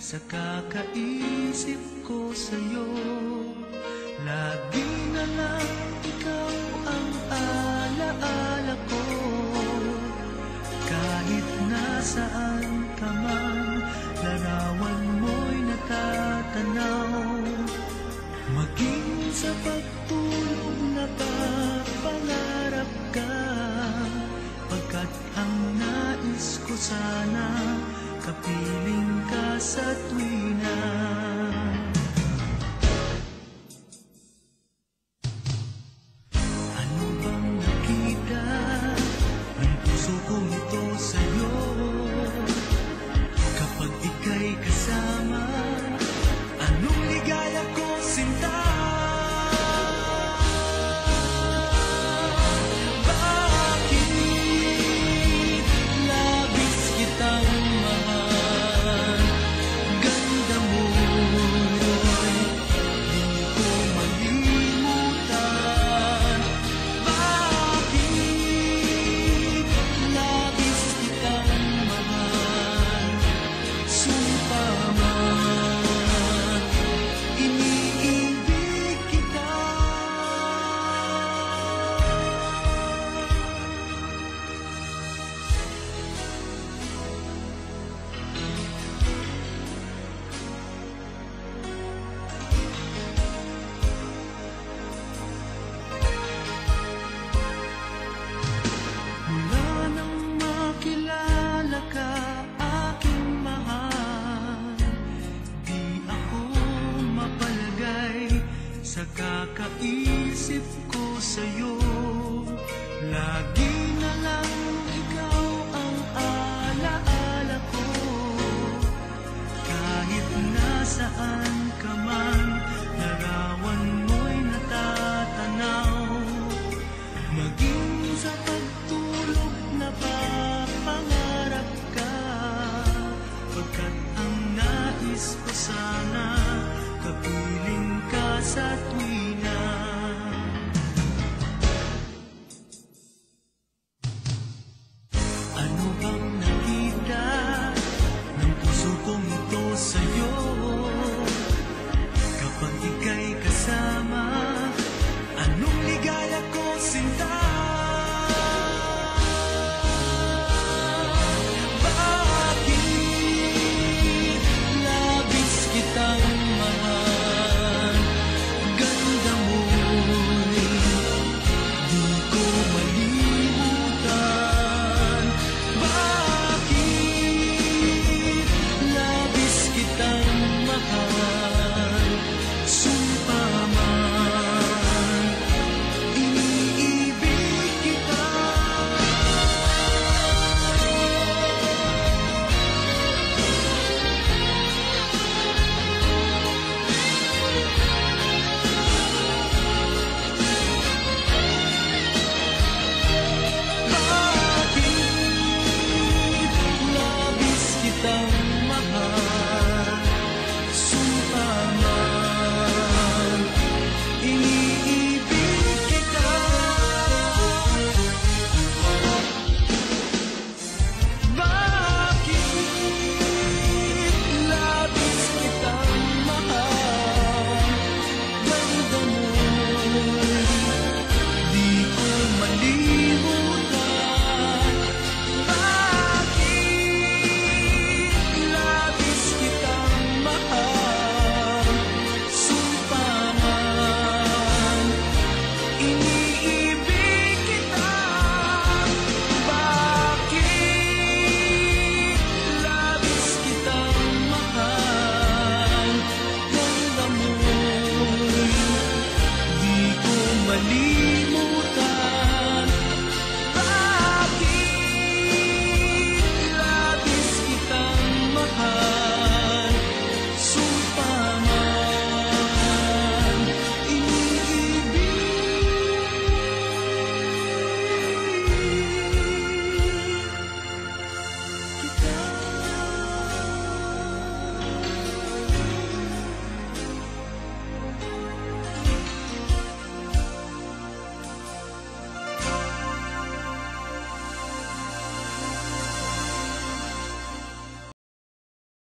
Sa kakaisip ko sa'yo, lagi na lang ikaw ang alaala ko. Kahit nasaan ka man, larawan mo'y natatanaw. Maging sa pagtulog napapangarap ka, pagkat ang nais ko sana kapiling ka sa tuwina. Ano bang nakita ng puso kong ito sa'yo? Kapag ika'y kasama, anong ligaya ko, sinta? Sa kakaisip ko sa'yo, lagi na lang ikaw ang alaala ko. Kahit nasaan ka man, larawan mo'y natatanaw. Maging sa pagtulog napapangarap ka, pagkat ang nais ko sana kapiling ka sa tuwina. Ano bang nakita ng puso kong ito sa'yo?